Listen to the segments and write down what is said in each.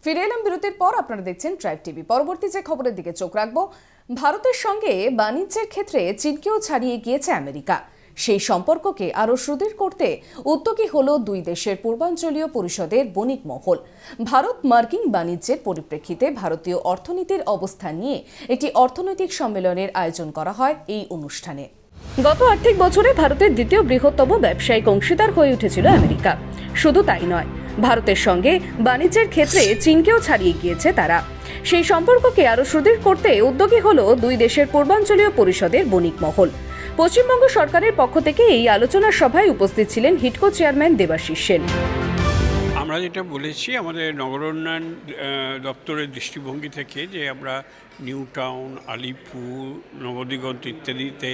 ফিরে এলাম বিরতির পর। আপনারা দেখছেন ড্রাইভ টিভি। পরবর্তী যে খবরের দিকে চোখ রাখবো, ভারতের সঙ্গে বাণিজ্যের ক্ষেত্রে চীনকেও ছাড়িয়ে গিয়েছে আমেরিকা। সেই সম্পর্ককে আরও সুদৃঢ় করতে উদ্যোগী হল দুই দেশের পূর্বাঞ্চলীয় পরিষদের বণিক মহল। ভারত মার্কিন বাণিজ্যের পরিপ্রেক্ষিতে ভারতীয় অর্থনীতির অবস্থা নিয়ে একটি অর্থনৈতিক সম্মেলনের আয়োজন করা হয় এই অনুষ্ঠানে। গত আর্থিক বছরে ভারতের দ্বিতীয় বৃহত্তম ব্যবসায়িক অংশীদার হয়ে উঠেছিল আমেরিকা। শুধু তাই নয়, ভারতের সঙ্গে বাণিজ্যের ক্ষেত্রে চীনকেও ছাড়িয়ে গিয়েছে তারা। সেই সম্পর্ককে আরও সুদৃঢ় করতে উদ্যোগী হল দুই দেশের পূর্বাঞ্চলীয় পরিষদের বণিক মহল। পশ্চিমবঙ্গ সরকারের পক্ষ থেকে এই আলোচনা সভায় উপস্থিত ছিলেন হিডকো চেয়ারম্যান দেবাশিস সেন। আমরা যেটা বলেছি আমাদের নগর উন্নয়ন দপ্তরের দৃষ্টিভঙ্গি থেকে, যে আমরা নিউ টাউন, আলিপুর, নবদিগন্ত ইত্যাদিতে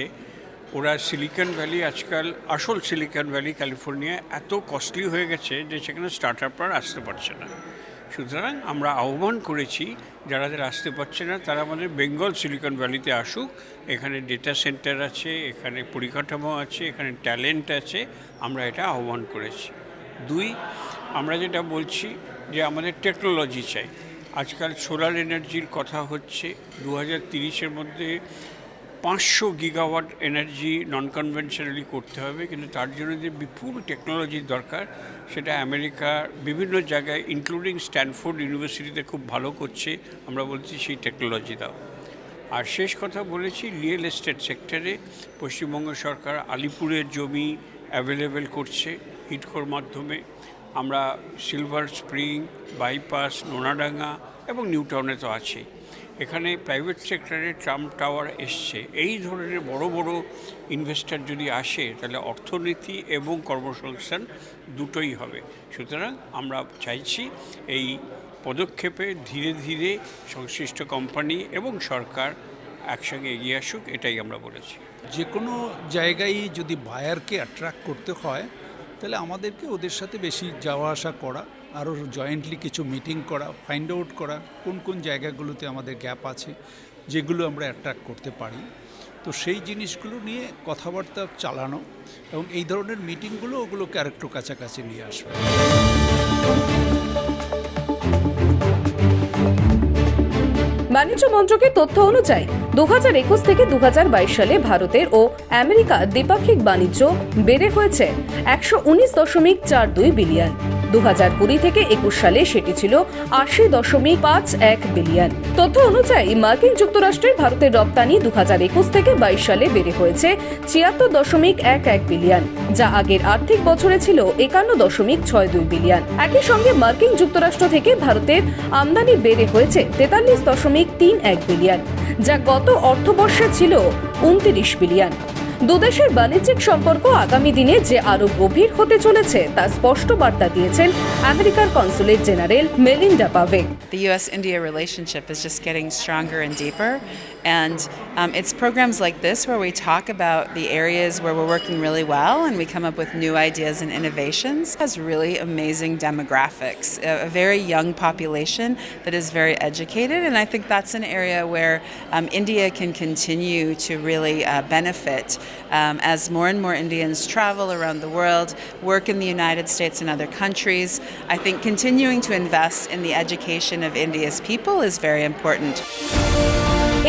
ওরা সিলিকন ভ্যালি, আজকাল আসল সিলিকন ভ্যালি ক্যালিফোর্নিয়া এত কস্টলি হয়ে গেছে যে সেখানে স্টার্ট আপরা আসতে পারছে না। সুতরাং আমরা আহ্বান করেছি যারা আসতে পারছে না তারা আমাদের বেঙ্গল সিলিকন ভ্যালিতে আসুক। এখানে ডেটা সেন্টার আছে, এখানে পরিকাঠামো আছে, এখানে ট্যালেন্ট আছে। আমরা এটা আহ্বান করেছি। দুই, আমরা যেটা বলছি যে আমাদের টেকনোলজি চাই। আজকাল সোলার এনার্জির কথা হচ্ছে, 2030-এর মধ্যে 500 গিগাওয়াট এনার্জি নন কনভেনশনালি করতে হবে, কিন্তু তার জন্য যে বিপুল টেকনোলজির দরকার সেটা আমেরিকার বিভিন্ন জায়গায় ইনক্লুডিং স্ট্যানফোর্ড ইউনিভার্সিটিতে খুব ভালো করছে। আমরা বলছি সেই টেকনোলজি দাও। আর শেষ কথা বলেছি, রিয়েল এস্টেট সেক্টরে পশ্চিমবঙ্গ সরকার আলিপুরের জমি অ্যাভেলেবেল করছে হিডকোর মাধ্যমে। আমরা সিলভার স্প্রিং, বাইপাস, নোনাডাঙ্গা এবং নিউ টাউনে তো আছেই। এখানে প্রাইভেট সেক্টরে ট্রাম্প টাওয়ার এসছে। এই ধরনের বড় বড় ইনভেস্টর যদি আসে তাহলে অর্থনীতি এবং কর্মসংস্থান দুটোই হবে। সুতরাং আমরা চাইছি এই পদক্ষেপে ধীরে ধীরে সংশ্লিষ্ট কোম্পানি এবং সরকার একসঙ্গে এগিয়ে আসুক, এটাই আমরা বলেছি। যে কোনো জায়গায় যদি বায়ারকে অ্যাট্রাক্ট করতে হয় তাহলে আমাদেরকে ওদের সাথে বেশি যাওয়া আসা করা, আরও জয়েন্টলি কিছু মিটিং করা, ফাইন্ড আউট করা কোন কোন জায়গাগুলোতে আমাদের গ্যাপ আছে যেগুলো আমরা অ্যাট্রাক্ট করতে পারি। তো সেই জিনিসগুলো নিয়ে কথাবার্তা চালানো এবং এই ধরনের মিটিংগুলো ওগুলোকে আরেকটু কাছাকাছি নিয়ে আসবে। বাণিজ্য মন্ত্রকের তথ্য অনুযায়ী 2021 থেকে 2022 সালে ভারতের ও আমেরিকার দ্বিপাক্ষিক বাণিজ্য বেড়ে হয়েছে 119.42 বিলিয়ন। 2020 থেকে 21 সালে সেটি ছিল 80.51 বিলিয়ন। তথ্য অনুযায়ী মার্কিন যুক্তরাষ্ট্রের ভারতের রপ্তানি 2021 থেকে 22 সালে বেড়ে হয়েছে 76.11 বিলিয়ন, যা আগের আর্থিক বছরে ছিল 51.62 বিলিয়ন। একই সঙ্গে মার্কিন যুক্তরাষ্ট্র থেকে ভারতের আমদানি বেড়ে হয়েছে 43.31 বিলিয়ন, যা গত অর্থবর্ষে ছিল 29 বিলিয়ন। দুদেশের বাণিজ্যিক সম্পর্ক আগামী দিনে যে আরো গভীর হতে চলেছে তা স্পষ্ট বার্তা দিয়েছেন আমেরিকার consulate general Melinda Pavek. The US-India relationship is just getting stronger and deeper, and it's programs like this where we talk about the areas where we're working really well and we come up with new ideas and innovations. It has really amazing demographics, a very young population that is very educated, and I think that's an area where India can continue to really benefit as more and more Indians travel around the world, work in the United States and other countries. I think continuing to invest in the education of India's people is very important.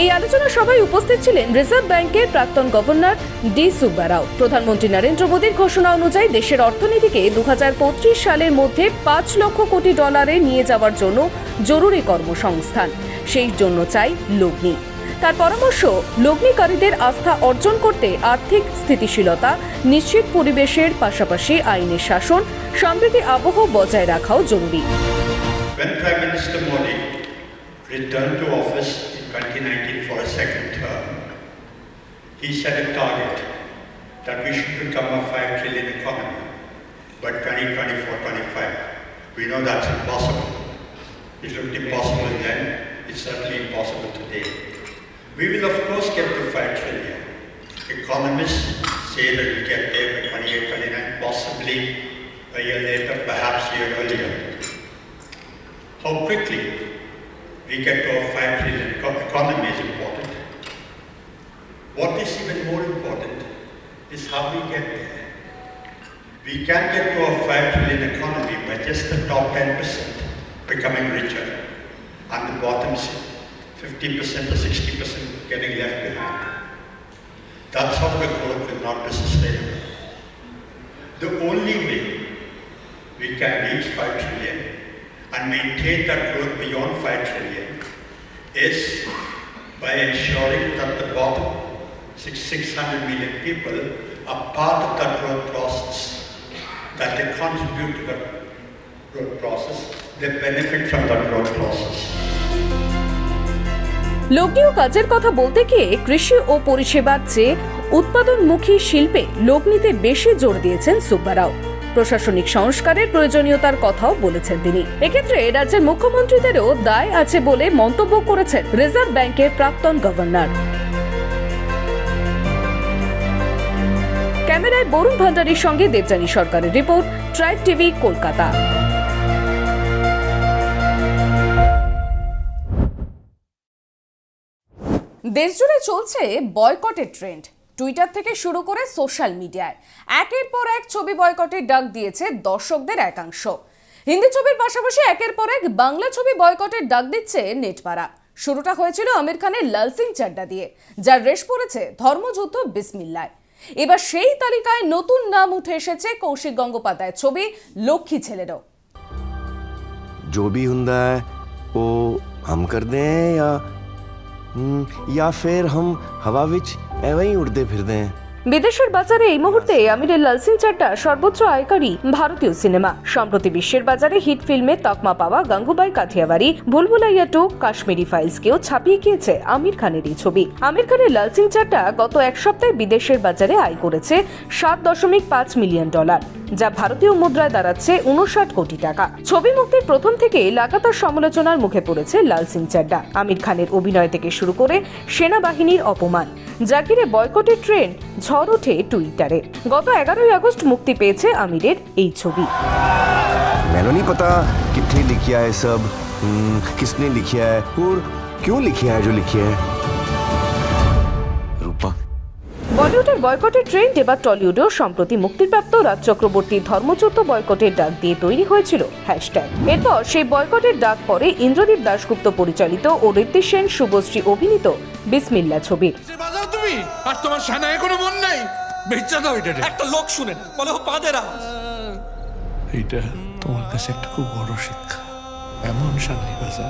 এই আলোচনা সভায় উপস্থিত ছিলেন reserve ব্যাংকের প্রাক্তন governor D Subbarao. প্রধানমন্ত্রী নরেন্দ্র মোদীর ঘোষণা অনুযায়ী দেশের অর্থনীতিকে 2025 সালের মধ্যে 5 লক্ষ কোটি ডলারে নিয়ে যাওয়ার জন্য জরুরি কর্মসংস্থান, সেই জন্য চাই লগ্নি। তার পরামর্শ, লগ্নিকারীদের আস্থা অর্জন করতে আর্থিক স্থিতিশীলতা নিশ্চিত পরিবেশের পাশাপাশি আইনের শাসন, সমৃদ্ধি আবহ বজায় রাখাও জরুরি। When Prime Minister Modi returned to office in 2019 for a second term, he set a target that we should become a 5 trillion economy by 2024-25. We know that's impossible. It looked impossible then, it's certainly impossible today. We will of course get to 5 trillion. Economists say that we'll get there by 28-29, possibly a year later, perhaps a year earlier. How quickly we get to a 5 trillion economy is important. What is even more important is how we get there. We can't get to a 5 trillion economy by just the top 10% becoming richer. and the bottom 50% or 60% getting left behind. That's how the growth will not be sustainable. The only way we can reach 5 trillion and maintain that growth beyond 5 trillion is by ensuring that the bottom 600 million people are part of that growth process, that they contribute to that growth process, they benefit from that growth process. লগ্নি ও কাজের কথা বলতে গিয়ে কৃষি ও পরিষেবার চেয়ে উৎপাদনমুখী শিল্পে লগ্নিতে বেশি জোর দিয়েছেন সুব্বারাও। প্রশাসনিক সংস্কারের প্রয়োজনীয়তার কথাও বলেছেন তিনি। এক্ষেত্রে রাজ্যের মুখ্যমন্ত্রীদেরও দায় আছে বলে মন্তব্য করেছেন রিজার্ভ ব্যাংকের প্রাক্তন গভর্নর। ক্যামেরায় বরুণ ভান্ডারীর সঙ্গে দেবযানী সরকারের রিপোর্ট, ট্রাইব টিভি, কলকাতা। দেশজুড়ে চলছে বয়কটের ট্রেন্ড। টুইটার থেকে শুরু করে সোশ্যাল মিডিয়ায় একের পর এক ছবি বয়কটের ডাক দিয়েছে দর্শকদের একাংশ। হিন্দি ছবির পাশাপাশি একের পর এক বাংলা ছবি বয়কটের ডাক দিচ্ছে নেটপাড়া। শুরুটা হয়েছিল আমির খানের লাল সিং চাড্ডা দিয়ে, যার রেশ পড়েছে ধর্মযুদ্ধ বিসমিল্লায়। এবার সেই তালিকায় নতুন নাম উঠে এসেছে কৌশিক গঙ্গোপাধ্যায়ের ছবি লক্ষ্মী ছেলেরও। जो भी हुंदा है वो हम कर दें या फिर हम हवा विच एवं ही उड़ते फिरते हैं। বিদেশের বাজারে এই মুহূর্তে আমিরের লাল সিং চাড্ডা সর্বোচ্চ আয়কারী ভারতীয় সিনেমা। সম্প্রতি বিশ্বের বাজারে হিট ফিল্মে তকমা পাওয়া গাঙ্গুবাই কাঠিয়াওয়ারি, ভুলভুলাইয়া 2, কাশ্মীরি ফাইলসকেও ছাপিয়ে গিয়েছে আমির খানের এই ছবি। আমির খানের লাল সিং চাড্ডা গত এক সপ্তাহে বিদেশের বাজারে আয় করেছে $7.5 মিলিয়ন, যা ভারতীয় মুদ্রায় দাঁড়াচ্ছে 59 কোটি টাকা। ছবি মুক্তির প্রথম থেকে লাগাতার সমালোচনার মুখে পড়েছে লাল সিং চাড্ডা। আমির খানের অভিনয় থেকে শুরু করে সেনাবাহিনীর অপমান, যা ঘিরে বয়কটের ট্রেন্ড ঝড় ওঠে টুইটারে। গত 11 আগস্ট মুক্তি পেয়েছে আমিরের এই ছবি। मैंने नहीं पता कितने लिखिया है सब, किसने लिखिया है और क्यों लिखिया है जो लिखिया है। रूपा বলিউডের বয়কটের ট্রেন্ড এবার টলিউডেও। সম্প্রতি মুক্তিপ্রাপ্ত রাজ চক্রবর্তীর ধর্মযুদ্ধ বয়কটের ডাক দিয়ে তৈরি হয়েছিল হ্যাশট্যাগ। এরপর সেই বয়কটের ডাক পরে ইন্দ্রদীপ দাশগুপ্ত পরিচালিত ও ঋত্বিক সেন, শুভশ্রী অভিনীত বিসমিল্লা ছবির। তুমি আর তোমার সানায় কোনো মন নাই, বেচা দাও এটা। একটা লোক শুনেন বলে ও পাদেরা। এইটা তোমার কাছে একটা খুব বড় শিক্ষা। এমন সানাই বাজা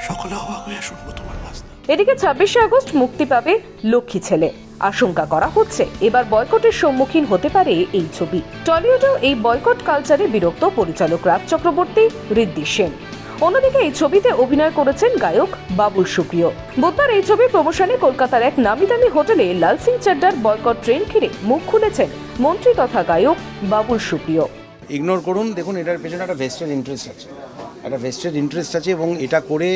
সকলে অবাক হয়ে শুনবো তোমার বাজনা। এদিকে 26 আগস্ট মুক্তি পাবে লক্ষ্মী ছেলে। আশঙ্কা করা হচ্ছে এবার বয়কটের সম্মুখীন হতে পারে এই ছবি। টলিউডেও এই বয়কট কালচারে বিরক্ত পরিচালক রাজ চক্রবর্তী, ঋত্বিক সেন। অন্যদিকে এই ছবিতে অভিনয় করেছেন গায়ক বাবুল সুপ্রিয়। বুধবার এই ছবির প্রমোশনে কলকাতার এক নামি দামি হোটেলে লাল সিং চাড্ডার বয়কট ট্রেন্ড ঘিরে মুখ খুলেছেন মন্ত্রী তথা গায়ক বাবুল সুপ্রিয়। ইগনোর করুন, দেখুন এটার পেছনে একটা ভেস্টেড ইন্টারেস্ট আছে, এবং এটা করে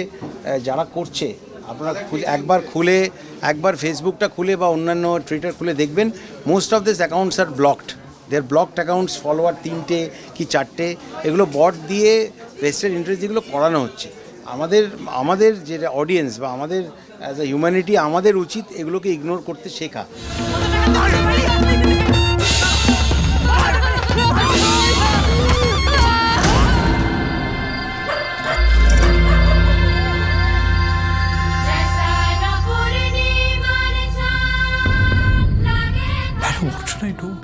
যারা করছে আপনারা একবার ফেসবুকটা খুলে বা অন্যান্য টুইটার খুলে দেখবেন, most of this accounts are blocked. There blocked accounts, follower 3টে কি 4টে, এগুলো বট দিয়ে ভেস্টেড ইন্টারেস্ট যেগুলো করানো হচ্ছে। আমাদের যে অডিয়েন্স বা আমাদের অ্যাজ এ হিউম্যানিটি আমাদের উচিত এগুলোকে ইগনোর করতে শেখা।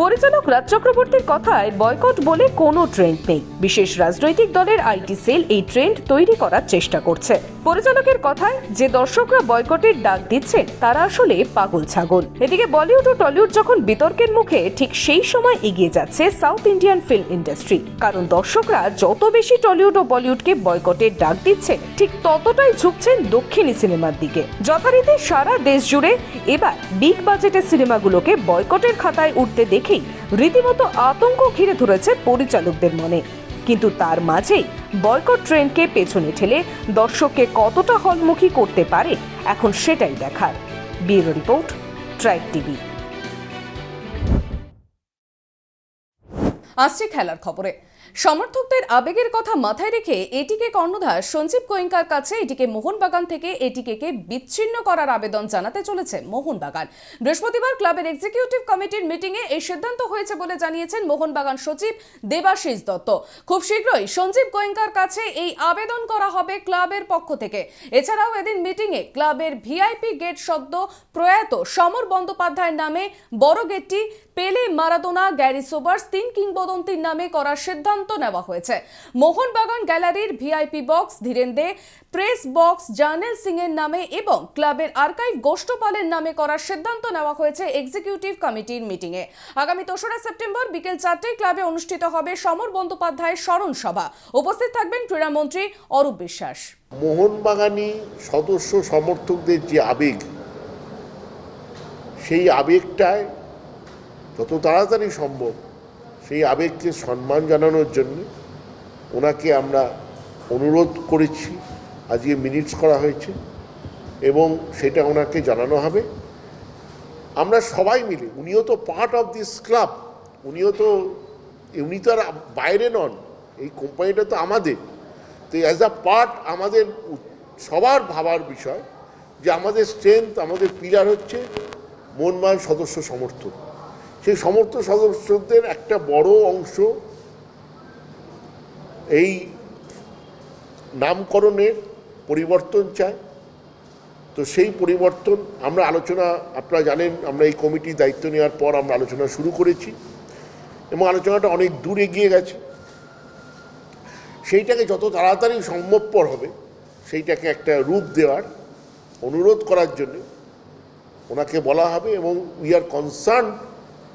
পরিচালক রাজ চক্রবর্তীর কথায় বয়কট বলে কোনো ট্রেন্ড নেই। বিশেষ রাজনৈতিক দলের আইটি সেল এই ট্রেন্ড তৈরি করার চেষ্টা করছে। পরিচালকের কথায় যে দর্শকরা বয়কটের ডাক দিচ্ছেন তারা আসলে পাগল ছাগল। এদিকে বলিউড ও টলিউড যখন বিতর্কের মুখে, ঠিক সেই সময় এগিয়ে যাচ্ছে সাউথ ইন্ডিয়ান ফিল্ম ইন্ডাস্ট্রি। কারণ দর্শকরা যত বেশি টলিউড ও বলিউডকে বয়কটের ডাক দিচ্ছেন, ঠিক ততটাই ঝুঁকছেন দক্ষিণী সিনেমার দিকে। যথারীতি সারা দেশ জুড়ে এবার বিগ বাজেটের সিনেমাগুলোকে বয়কটের খাতায় উঠতে দেখেই রীতিমতো আতঙ্ক ঘিরে ধরেছে পরিচালকদের মনে। কিন্তু তার মাঝেই বয়কট ট্রেন্ডকে পেছনে ঠেলে দর্শককে কতটা হলমুখী করতে পারে এখন সেটাই দেখার। Bureau report, tribe TV. আসছে খেলার খবরে। সমর্থকদের আবেগের কথা মাথায় রেখে এটিকে কর্ণধার সঞ্জীব গোয়েঙ্কার কাছে এটিকে মোহনবাগান থেকে এটিকে বিচ্ছিন্ন করার আবেদন জানাতে চলেছে মোহনবাগান। বৃহস্পতিবার ক্লাবের এক্সিকিউটিভ কমিটির মিটিংয়ে এই সিদ্ধান্ত হয়েছে বলে জানিয়েছেন মোহনবাগান সচিব দেবাশিস দত্ত। খুব শীঘ্রই সঞ্জীব গোয়েঙ্কার কাছে এই আবেদন করা হবে ক্লাবের পক্ষ থেকে। এছাড়াও এদিন মিটিংয়ে ক্লাবের ভিআইপি গেট সদ্য প্রয়াত সমর বন্দ্যোপাধ্যায়ের নামে বড় গেটটি পেলে, মারাদোনা, গ্যারি সোবার্স 3 কিংবদন্তির নামে করার সিদ্ধান্ত নেওয়া হয়েছে। মোহনবাগান গ্যালারির ভিআইপি বক্স ধীরেন দে, প্রেস বক্স জার্নেল সিং এর নামে এবং ক্লাবের আর্কাইভ গোষ্ঠপালের নামে করার সিদ্ধান্ত নেওয়া হয়েছে এক্সিকিউটিভ কমিটির মিটিংয়ে। আগামী 3রা সেপ্টেম্বর বিকেল 4টায় ক্লাবে অনুষ্ঠিত হবে সমর বন্দ্যোপাধ্যায়ের স্মরণ সভা। উপস্থিত থাকবেন ক্রীড়ামন্ত্রী অরূপ বিশ্বাস। মোহনবাগানী সদস্য সমর্থকদের যে আবেগ, সেই আবেগটায় যত তাড়াতাড়ি সম্ভব সেই আবেগকে সম্মান জানানোর জন্য ওনাকে আমরা অনুরোধ করেছি। আজকে মিনিটস করা হয়েছে এবং সেটা ওনাকে জানানো হবে। আমরা সবাই মিলে, উনিও তো পার্ট অফ দিস ক্লাব, উনি তো আর বাইরে নন, এই কোম্পানিটা তো আমাদের। তো অ্যাজ আ পার্ট আমাদের সবার ভাবার বিষয় যে আমাদের স্ট্রেংথ, আমাদের পিলার হচ্ছে মোহনবাগান সদস্য সমর্থক। সেই সমর্থ সদস্যদের একটা বড় অংশ এই নামকরণের পরিবর্তন চায়। তো সেই পরিবর্তন আমরা আলোচনা, আপনারা জানেন আমরা এই কমিটির দায়িত্ব নেওয়ার পর আমরা আলোচনা শুরু করেছি এবং আলোচনাটা অনেক দূর এগিয়ে গেছে। সেইটাকে যত তাড়াতাড়ি সম্ভবপর হবে সেইটাকে একটা রূপ দেওয়ার অনুরোধ করার জন্য ওনাকে বলা হবে এবং we are concern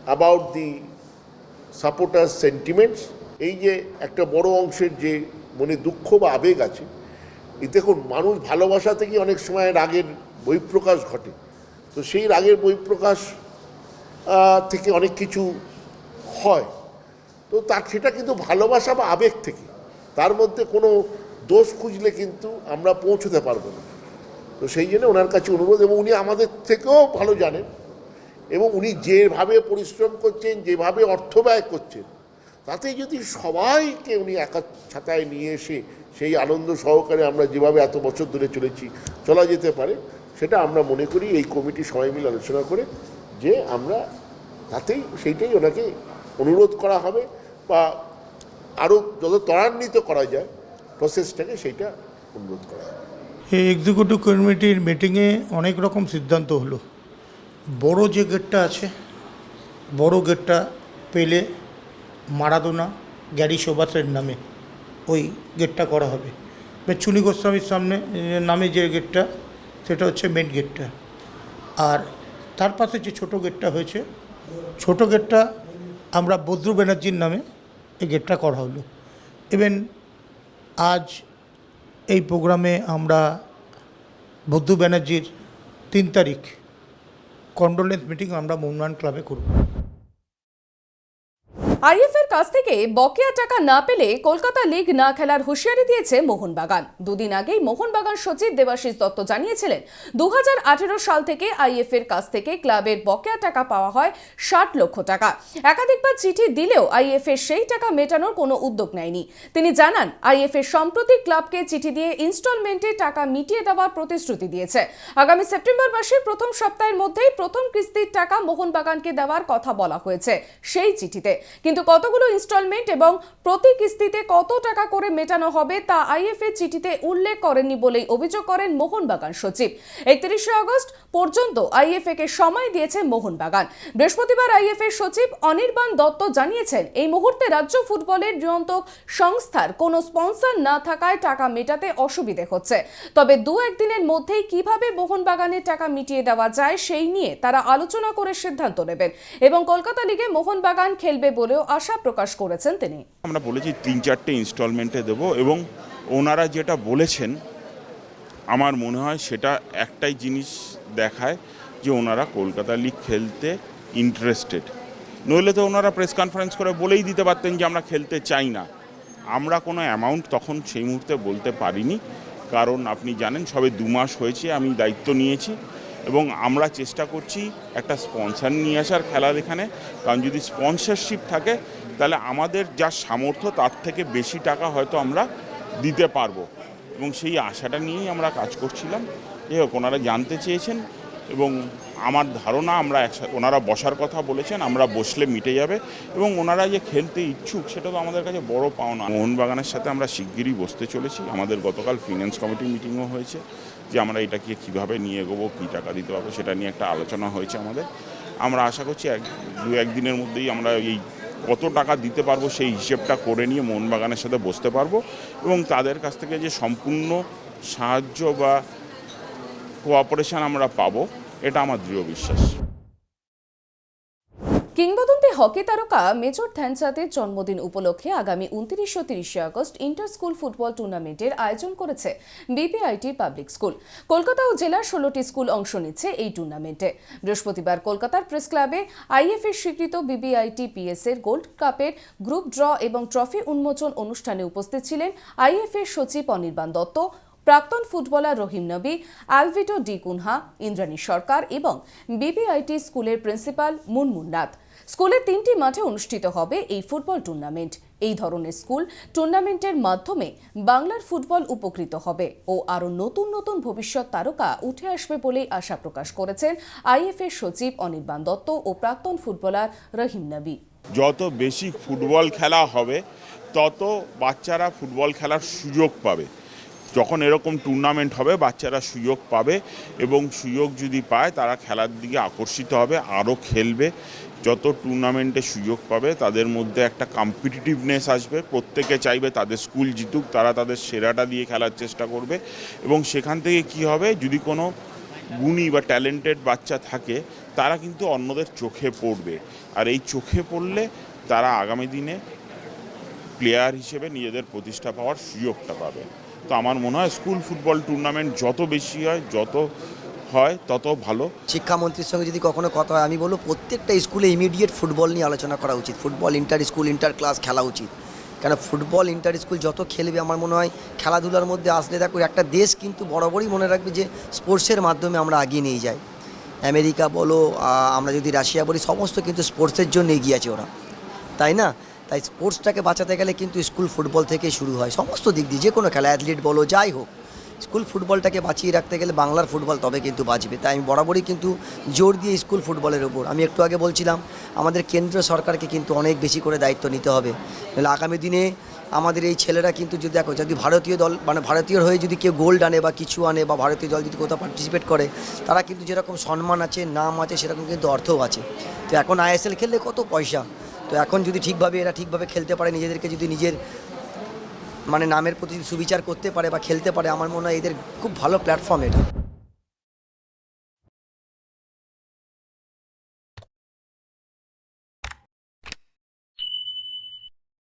about the supporters sentiments. এই যে একটা বড় অংশের যে মনে দুঃখ বা আবেগ আছে, এই দেখুন মানুষ ভালোবাসা থেকে অনেক সময় রাগের বহিঃপ্রকাশ ঘটে। তো সেই রাগের বহিঃপ্রকাশ থেকে অনেক কিছু হয়, তো সেটা কিন্তু ভালোবাসা বা আবেগ থেকে, তার মধ্যে কোনো দোষ খুঁজলে কিন্তু আমরা পৌঁছতে পারবো না। তো সেই জন্য ওনার কাছে অনুরোধ, এবং উনি আমাদের থেকেও ভালো জানেন এবং উনি যেভাবে পরিশ্রম করছেন, যেভাবে অর্থ ব্যয় করছেন, তাতে যদি সবাইকে উনি একা ছাতায় নিয়ে এসে সেই আনন্দ সহকারে আমরা যেভাবে এত বছর ধরে চলা যেতে পারে, সেটা আমরা মনে করি এই কমিটি সবাই মিলে আলোচনা করে যে আমরা তাতেই সেইটাই ওনাকে অনুরোধ করা হবে বা আরও যত ত্বরান্বিত করা যায় প্রসেসটাকে, সেইটা অনুরোধ করা হবে। এই এক্সিকিউটিভ কমিটির মিটিংয়ে অনেক রকম সিদ্ধান্ত হলো। বড় যে গেটটা আছে, বড় গেটটা পেলে, মারাদোনা, গ্যারি সোবার্সের নামে ওই গেটটা করা হবে। চুনি গোস্বামীর সামনে নামে যে গেটটা, সেটা হচ্ছে মেন গেটটা। আর তার পাশে যে ছোটো গেটটা হয়েছে, ছোটো গেটটা আমরা বদ্রু ব্যানার্জির নামে এই গেটটা করা হলো। ইভেন আজ এই প্রোগ্রামে আমরা বদ্রু ব্যানার্জির 3 তারিখ কন্ডোলেন্স মিটিং আমরা মোহনবাগান ক্লাবে করব। আইএফের কাছ থেকে বকেয়া টাকা না পেলে কলকাতা লিগ না খেলার হুঁশিয়ারি দিয়েছে মোহনবাগান। দুদিন আগেই মোহনবাগান সচিব দেবাশিস দত্ত জানিয়েছিলেন 2018 সাল থেকে আইএফের কাছ থেকে ক্লাবের বকেয়া টাকা পাওয়া হয় 60 লক্ষ টাকা। একাধিকবার চিঠি দিলেও আইএফের সেই টাকা মেটানোর কোনো উদ্যোগ নেয়নি। তিনি জানান আইএফের সম্প্রতি ক্লাবকে চিঠি দিয়ে ইনস্টলমেন্টে টাকা মিটিয়ে দেওয়ার প্রতিশ্রুতি দিয়েছে। আগামী সেপ্টেম্বর মাসের প্রথম সপ্তাহের মধ্যেই প্রথম কিস্তির টাকা মোহনবাগানকে দেওয়ার কথা বলা হয়েছে সেই চিঠিতে। কিন্তু কতগুলো ইনস্টলমেন্ট এবং প্রতি কিস্তিতে কত টাকা করে মেটানো হবে তা আইএফএ চিঠিতে উল্লেখ করেননি বলেই অভিযোগ করেন মোহনবাগান সচিব। 31শে আগস্ট পর্যন্ত আইএফএ কে সময় দিয়েছে মোহনবাগান। বৃহস্পতিবার আইএফএ সচিব অনির্বাণ দত্ত জানিয়েছেন এই মুহূর্তে রাজ্য ফুটবলের নিয়ন্ত্রক সংস্থার কোনো স্পন্সর না থাকায় টাকা মেটাতে অসুবিধে হচ্ছে। তবে 2-1 দিনের মধ্যেই কিভাবে মোহনবাগানের টাকা মিটিয়ে দেওয়া যায় সেই নিয়ে তারা আলোচনা করে সিদ্ধান্ত নেবেন এবং কলকাতা লিগে মোহনবাগান খেলবে বলেও আশা প্রকাশ করেছেন তিনি। আমরা বলেছি 3-4টে ইনস্টলমেন্টে দেব এবং ওনারা যেটা বলেছেন আমার মনে হয় সেটা একটাই জিনিস দেখায় যে ওনারা কলকাতা লিগ খেলতে ইন্টারেস্টেড। নইলে তো ওনারা প্রেস কনফারেন্স করে বলেই দিতে পারতেন যে আমরা খেলতে চাই না। আমরা কোনো অ্যামাউন্ট তখন সেই মুহূর্তে বলতে পারিনি, কারণ আপনি জানেন সবে 2 মাস হয়েছে আমি দায়িত্ব নিয়েছি এবং আমরা চেষ্টা করছি একটা স্পন্সর নিয়ে আসার খেলার এখানে। কারণ যদি স্পন্সরশিপ থাকে তাহলে আমাদের যা সামর্থ্য তার থেকে বেশি টাকা হয়তো আমরা দিতে পারবো, এবং সেই আশাটা নিয়েই আমরা কাজ করছিলাম। যাই হোক, ওনারা জানতে চেয়েছেন এবং আমার ধারণা আমরা ওনারা বসার কথা বলেছেন, আমরা বসলে মিটে যাবে, এবং ওনারা যে খেলতে ইচ্ছুক সেটা তো আমাদের কাছে বড় পাওনা। মোহনবাগানের সাথে আমরা শিগগিরই বসতে চলেছি। আমাদের গতকাল ফিন্যান্স কমিটির মিটিংও হয়েছে যে আমরা এটাকে কীভাবে নিয়ে এগোবো, কী টাকা দিতে পারবো সেটা নিয়ে একটা আলোচনা হয়েছে আমাদের। আমরা আশা করছি দু একদিনের মধ্যেই আমরা এই কত টাকা দিতে পারবো সেই হিসেবটা করে নিয়ে মোহনবাগানের সাথে বসতে পারবো, এবং তাদের কাছ থেকে যে সম্পূর্ণ সাহায্য বা কোঅপারেশন আমরা পাবো এটা আমার দৃঢ় বিশ্বাস। কিংবদন্তি হকি তারকা মেজর ধ্যানচাঁদের জন্মদিন উপলক্ষে আগামী 29 ও 30 আগস্ট ইন্টার স্কুল ফুটবল টুর্নামেন্টের আয়োজন করেছে বিপিআইটি পাবলিক স্কুল। কলকাতা ও জেলার 16টি স্কুল অংশ নিচ্ছে এই টুর্নামেন্টে। বৃহস্পতিবার কলকাতার প্রেস ক্লাবে আইএফএ স্বীকৃত বিপিআইটি পিএস এর গোল্ড কাপের গ্রুপ ড্র এবং ট্রফি উন্মোচন অনুষ্ঠানে উপস্থিত ছিলেন আইএফএ সচিব অনির্বাণ দত্ত, প্রাক্তন ফুটবলার রহিম নবী, আলভিটো ডি কুনহা, ইন্দ্রাণী সরকার এবং বিপিআইটি স্কুলের প্রিন্সিপাল মুনমুন নাথ। স্কুলের 3টি মাঠে অনুষ্ঠিত হবে এই ফুটবল টুর্নামেন্ট। এই ধরনের স্কুল টুর্নামেন্টের মাধ্যমে বাংলার ফুটবল উপকৃত হবে ও আরও নতুন নতুন ভবিষ্যৎ তারকা উঠে আসবে বলেই আশা প্রকাশ করেছেন আইএফএ সচিব অনির্বাণ দত্ত ও প্রাক্তন ফুটবলার রহিম নবী। যত বেশি ফুটবল খেলা হবে তত বাচ্চারা ফুটবল খেলার সুযোগ পাবে। যখন এরকম টুর্নামেন্ট হবে বাচ্চারা সুযোগ পাবে, এবং সুযোগ যদি পায় তারা খেলার দিকে আকর্ষিত হবে, আরও খেলবে। যত টুর্নামেন্টে সুযোগ পাবে তাদের মধ্যে একটা কম্পিটিটিভনেস আসবে, প্রত্যেকে চাইবে তাদের স্কুল জিতুক, তারা তাদের সেরাটা দিয়ে খেলার চেষ্টা করবে, এবং সেখান থেকে কি হবে, যদি কোনো গুণী বা ট্যালেন্টেড বাচ্চা থাকে তারা কিন্তু অন্যদের চোখে পড়বে, আর এই চোখে পড়লে তারা আগামী দিনে প্লেয়ার হিসেবে নিজেদের প্রতিষ্ঠা পাওয়ার সুযোগটা পাবে। তো আমার মনে হয় স্কুল ফুটবল টুর্নামেন্ট যত বেশি হয়, যত হয় তত ভালো। শিক্ষামন্ত্রীর সঙ্গে যদি কখনো কথা হয় আমি বলবো প্রত্যেকটা স্কুলে ইমিডিয়েট ফুটবল নিয়ে আলোচনা করা উচিত। Football inter school inter class খেলা উচিত, কেন ফুটবল ইন্টার স্কুল যত খেলবে আমার মনে হয় খেলাধুলার মধ্যে আসলে দেখো একটা দেশ কিন্তু বরাবরই মনে রাখবে যে স্পোর্টসের মাধ্যমে আমরা এগিয়ে নিয়ে যাই। আমেরিকা বলো, আমরা যদি রাশিয়া বলি, সমস্ত কিন্তু স্পোর্টসের জন্য এগিয়ে আছে ওরা, তাই না? তাই স্পোর্টসটাকে বাঁচাতে গেলে কিন্তু স্কুল ফুটবল থেকে শুরু হয়, সমস্ত দিক দিয়ে যে কোনো খেলা, অ্যাথলিট বলো, যাই হোক, স্কুল ফুটবলটাকে বাঁচিয়ে রাখতে গেলে বাংলার ফুটবল তবে কিন্তু বাঁচবে। তাই আমি বরাবরই কিন্তু জোর দিয়ে স্কুল ফুটবলের ওপর। আমি একটু আগে বলছিলাম আমাদের কেন্দ্র সরকারকে কিন্তু অনেক বেশি করে দায়িত্ব নিতে হবে, নাহলে আগামী দিনে আমাদের এই ছেলেরা কিন্তু যদি দেখো, যদি ভারতীয় দল মানে ভারতীয় হয়ে যদি কেউ গোল্ড আনে বা কিছু আনে, বা ভারতীয় দল যদি কোথাও পার্টিসিপেট করে, তারা কিন্তু যেরকম সম্মান আছে, নাম আছে, সেরকম কিন্তু অর্থও আছে। তো এখন আইএসএল খেললে কত পয়সা, তো এখন যদি ঠিকভাবে এরা ঠিকভাবে খেলতে পারে, নিজেদেরকে যদি নিজের মানে নামের প্রতি সুবিচার করতে পারে বা খেলতে পারে, আমার মনে হয় এদের খুব ভালো প্ল্যাটফর্ম এটা।